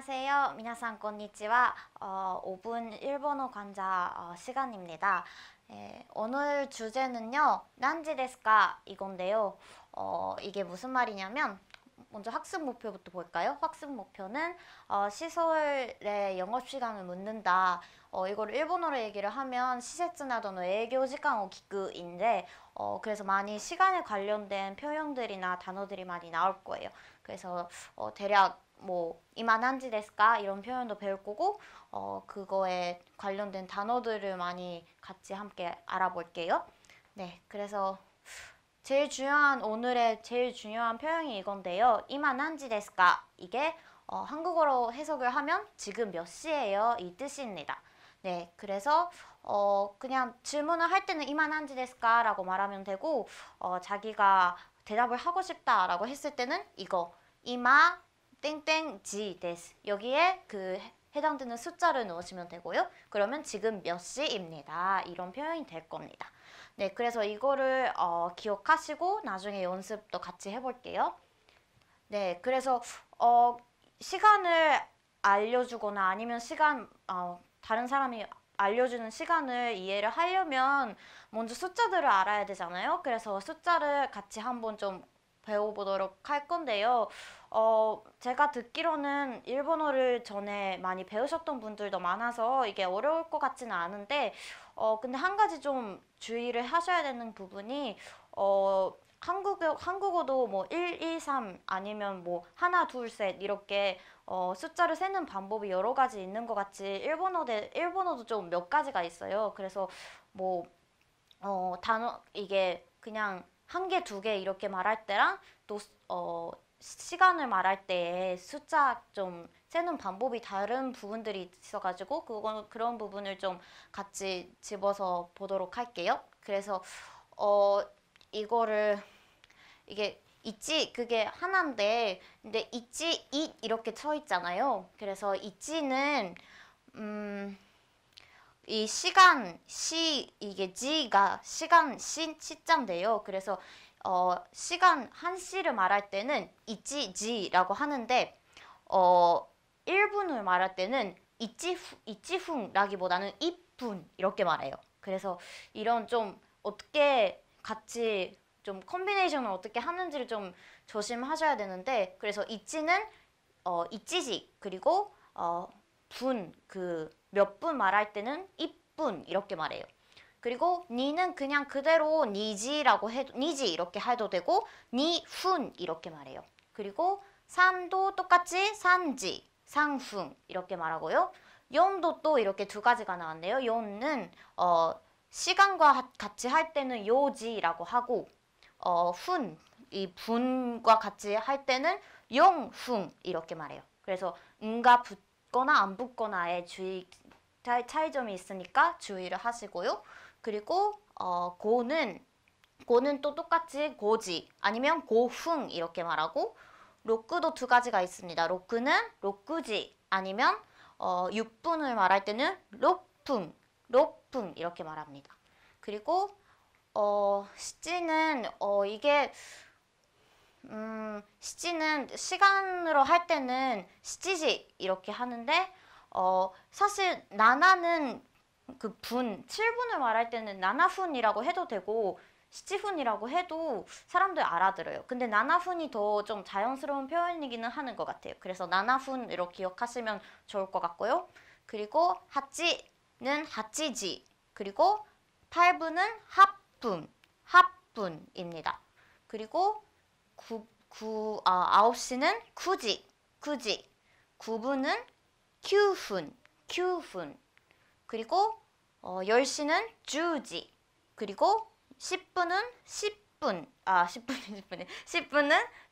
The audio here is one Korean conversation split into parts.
안녕하세요. 皆さん こんにちは. 5분 일본어 강좌 시간입니다. 오늘 주제는요. 난지 데스까 이건데요. 이게 무슨 말이냐면 먼저 학습 목표부터 볼까요? 학습 목표는 시설의 영업시간을 묻는다. 이거를 일본어로 얘기를 하면 시세츠나도의営業 시간を 聞く인데 그래서 많이 시간에 관련된 표현들이나 단어들이 많이 나올 거예요. 그래서 대략 뭐 이만 한지 데스까 이런 표현도 배울 거고 그거에 관련된 단어들을 많이 같이 함께 알아볼게요. 네, 그래서 오늘의 제일 중요한 표현이 이건데요. 이만 한지 데스까 이게 한국어로 해석을 하면 지금 몇 시예요? 이 뜻입니다. 네, 그래서 그냥 질문을 할 때는 이만 한지 데스까 라고 말하면 되고 자기가 대답을 하고 싶다라고 했을 때는 이거 이마 땡땡지 데스 여기에 그 해당되는 숫자를 넣으시면 되고요. 그러면 지금 몇 시입니다. 이런 표현이 될 겁니다. 네, 그래서 이거를 기억하시고 나중에 연습도 같이 해볼게요. 네, 그래서 시간을 알려주거나 아니면 다른 사람이 알려주는 시간을 이해를 하려면 먼저 숫자들을 알아야 되잖아요. 그래서 숫자를 같이 한번 좀 배워보도록 할 건데요. 제가 듣기로는 일본어를 전에 많이 배우셨던 분들도 많아서 이게 어려울 것 같지는 않은데 근데 한 가지 좀 주의를 하셔야 되는 부분이 한국어도 뭐 1, 2, 3 아니면 뭐 하나, 둘, 셋 이렇게 숫자를 세는 방법이 여러 가지 있는 것 같이 일본어도 좀 몇 가지가 있어요. 그래서 뭐 이게 그냥 한 개, 두 개 이렇게 말할 때랑 또 시간을 말할 때에 숫자 좀 세는 방법이 다른 부분들이 있어가지고 그런 부분을 좀 같이 집어서 보도록 할게요. 그래서 이게 있지 그게 하나인데 근데 있지 잇 이렇게 쳐 있잖아요. 그래서 있지는 이 이게 지가 시간 시자인데요. 그래서 시간 한 시를 말할 때는 이치지라고 하는데 1분을 말할 때는 이치훈라기보다는 2분 이렇게 말해요. 그래서 이런 좀 어떻게 같이 좀 컨비네이션을 어떻게 하는지를 좀 조심하셔야 되는데 그래서 이치는 이치지 그리고 몇 분 말할 때는 2분 이렇게 말해요. 그리고 니는 그냥 그대로 니지 이렇게 해도 되고 니훈 이렇게 말해요. 그리고 산도 똑같이 산지, 상훈 이렇게 말하고요. 연도 또 이렇게 두 가지가 나왔네요. 연은 시간과 같이 할 때는 요지라고 하고 이 분과 같이 할 때는 용훈 이렇게 말해요. 그래서 응가 붙거나 안 붙거나의 차이점이 있으니까 주의를 하시고요. 그리고 고는 또 똑같이 고지 아니면 고흥 이렇게 말하고 로크도 두 가지가 있습니다. 로크는 로크지 아니면 6분을 말할 때는 로풍 이렇게 말합니다. 그리고 시지는 시지는 시간으로 할 때는 시지지 이렇게 하는데 사실 나나는 7분을 말할 때는 나나훈이라고 해도 되고 시치훈이라고 해도 사람들 알아들어요. 근데 나나훈이 더 좀 자연스러운 표현이기는 하는 것 같아요. 그래서 나나훈으로 기억하시면 좋을 것 같고요. 그리고 하찌는 하찌지 그리고 8분은 합분입니다. 그리고 9시는 쿠지 9분은 큐훈 그리고 10시는 주지 그리고 10분은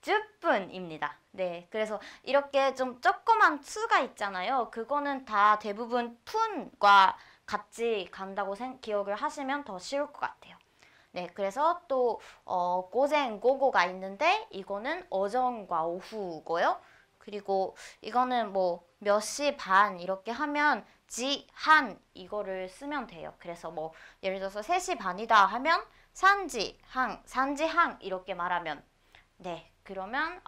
10분입니다. 네, 그래서 이렇게 좀 조그만 수가 있잖아요. 그거는 다 대부분 푼과 같이 간다고 기억을 하시면 더 쉬울 것 같아요. 네, 그래서 또 고생, 고고가 있는데 이거는 오전과 오후고요. 그리고 이거는 뭐 몇 시 반 이렇게 하면 지한 이거를 쓰면 돼요. 그래서 뭐 예를 들어서 3시 반이다 하면 산지항 이렇게 말하면 네, 그러면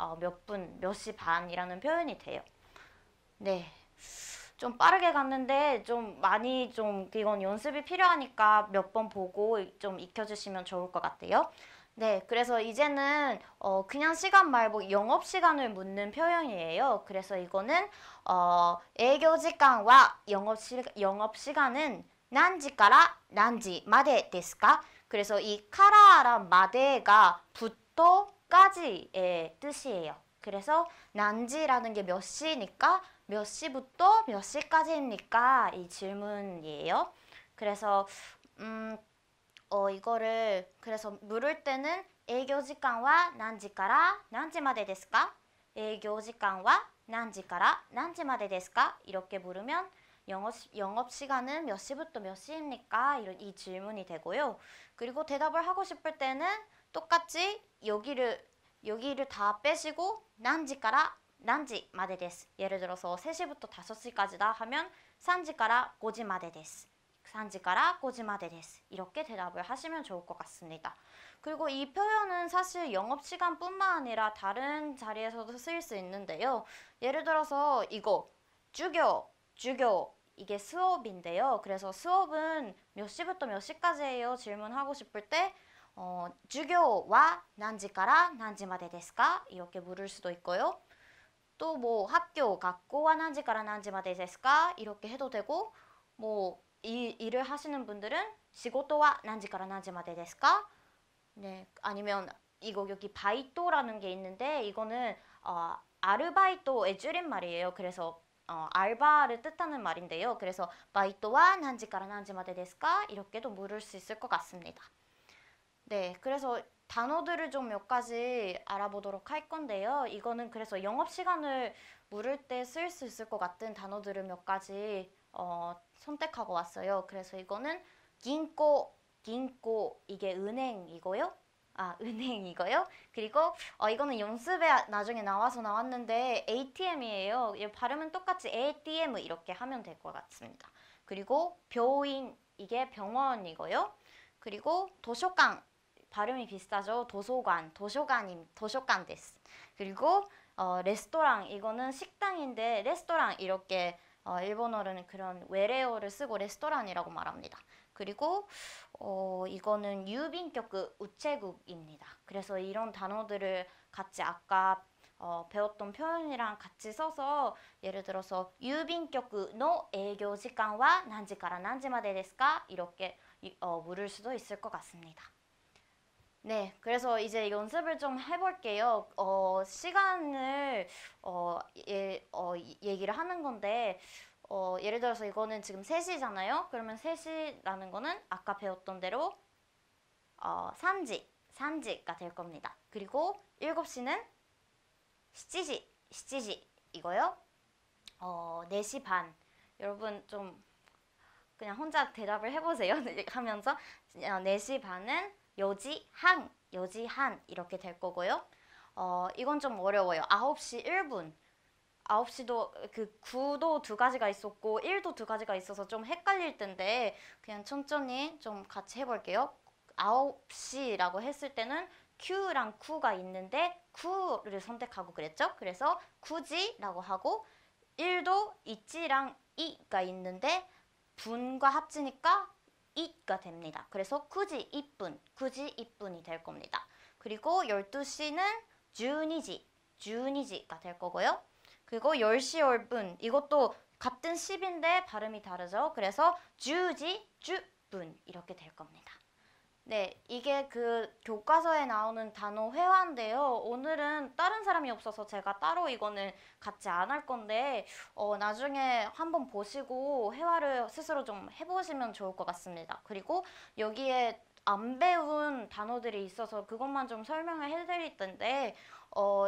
몇 시 반이라는 표현이 돼요. 네. 좀 빠르게 갔는데 좀 많이 좀 이건 연습이 필요하니까 몇 번 보고 좀 익혀주시면 좋을 것 같아요. 네, 그래서 이제는 그냥 시간 말고 영업 시간을 묻는 표현이에요. 그래서 이거는営業 時間와 영업 시간은 난지까라 난지 마데 ですか? 그래서 이 카라랑 마데가 부터까지의 뜻이에요. 그래서 난지라는 게 몇 시니까 몇 시부터 몇 시까지입니까? 이 질문이에요. 그래서 이거를 그래서 물을 때는 営業時間は 何時から 何時まで ですか? 営業時間は 何時から 何時まで ですか? 이렇게 물으면 영업 시간은 몇 시부터 몇 시입니까? 이런 이 질문이 되고요. 그리고 대답을 하고 싶을 때는 똑같이 여기를 다 빼시고 何時から 何時まで です. 예를 들어서 3시부터 5시까지다 하면 3時から 5時まで です. 3時から 5時まで です. 이렇게 대답을 하시면 좋을 것 같습니다. 그리고 이 표현은 사실 영업시간뿐만 아니라 다른 자리에서도 쓰일 수 있는데요. 예를 들어서 이거 주교 이게 수업인데요. 그래서 수업은 몇 시부터 몇 시까지예요? 질문하고 싶을 때 주교와 何時から 何時まで ですか? 이렇게 물을 수도 있고요. 또 뭐 학교,学校は 何時から 何時まで ですか? 이렇게 해도 되고 뭐 일을 하시는 분들은 仕事は 何時から 何時まで ですか? 네, 아니면 이거 여기 바이토라는 게 있는데 이거는 아르바이토의 줄임말이에요. 그래서 알바를 뜻하는 말인데요. 그래서 바이토와 何時から 何時まで ですか? 이렇게도 물을 수 있을 것 같습니다. 네, 그래서 단어들을 좀 몇 가지 알아보도록 할 건데요. 이거는 그래서 영업시간을 물을 때 쓸 수 있을 것 같은 단어들을 몇 가지 선택하고 왔어요. 그래서 이거는 긴코 이게 은행이고요. 은행이고요. 그리고 이거는 연습에 나중에 나왔는데 ATM이에요. 발음은 똑같이 ATM 이렇게 하면 될 것 같습니다. 그리고 벼인 이게 병원이고요. 그리고 도서관 발음이 비슷하죠. 도서관 데스. 그리고 레스토랑 이거는 식당인데 레스토랑 이렇게 일본어로는 그런 외래어를 쓰고 레스토랑이라고 말합니다. 그리고 이거는 유빈격 우체국입니다. 그래서 이런 단어들을 같이 아까 배웠던 표현이랑 같이 써서 예를 들어서 유빈격의 営業 時間は 何時から 何時まで ですか? 이렇게 물을 수도 있을 것 같습니다. 네, 그래서 이제 연습을 좀 해볼게요. 시간을 얘기를 하는 건데 예를 들어서 이거는 지금 3시잖아요. 그러면 3시라는 거는 아까 배웠던 대로 산지가 될 겁니다. 그리고 7시는 7시 이거요. 4시 반. 여러분 좀 그냥 혼자 대답을 해보세요. 하면서 4시 반은 여지한 이렇게 될 거고요. 이건 좀 어려워요. 9시 1분. 9시도 그 9도 두 가지가 있었고 1도 두 가지가 있어서 좀 헷갈릴 텐데 그냥 천천히 좀 같이 해볼게요. 9시라고 했을 때는 Q랑 Q가 있는데 Q를 선택하고 그랬죠? 그래서 굳이라고 하고 1도 있지랑 이가 있는데 분과 합치니까 이가 됩니다. 그래서 굳이 이분이 될 겁니다. 그리고 12시는 12지가 될 거고요. 그리고 10시 10분 이것도 같은 10인데 발음이 다르죠. 그래서 주분 이렇게 될 겁니다. 네, 이게 그 교과서에 나오는 단어 회화인데요. 오늘은 다른 사람이 없어서 제가 따로 이거는 같이 안 할 건데 나중에 한번 보시고 회화를 스스로 좀 해보시면 좋을 것 같습니다. 그리고 여기에 안 배운 단어들이 있어서 그것만 좀 설명을 해드릴 텐데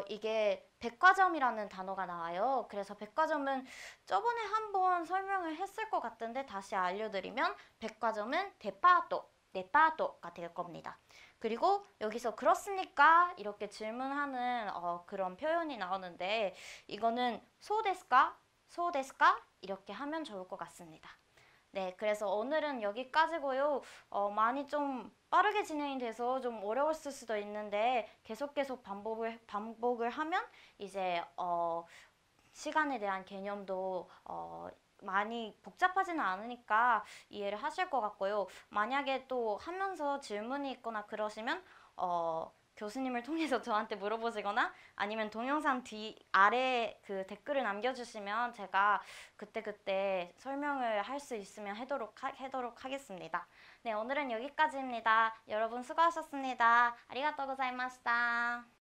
이게 백화점이라는 단어가 나와요. 그래서 백화점은 저번에 한번 설명을 했을 것 같은데 다시 알려드리면 백화점은 데파토가 될 겁니다. 그리고 여기서 그렇습니까? 이렇게 질문하는 그런 표현이 나오는데 이거는 소데스까? 이렇게 하면 좋을 것 같습니다. 네, 그래서 오늘은 여기까지고요. 많이 좀 빠르게 진행이 돼서 좀 어려웠을 수도 있는데 계속 반복을 하면 이제 시간에 대한 개념도 많이 복잡하지는 않으니까 이해를 하실 것 같고요. 만약에 또 하면서 질문이 있거나 그러시면 교수님을 통해서 저한테 물어보시거나 아니면 동영상 뒤 아래 그 댓글을 남겨주시면 제가 그때그때 설명을 할 수 있으면 하도록 하겠습니다. 네, 오늘은 여기까지입니다. 여러분 수고하셨습니다. 아리가또 고자이마시타.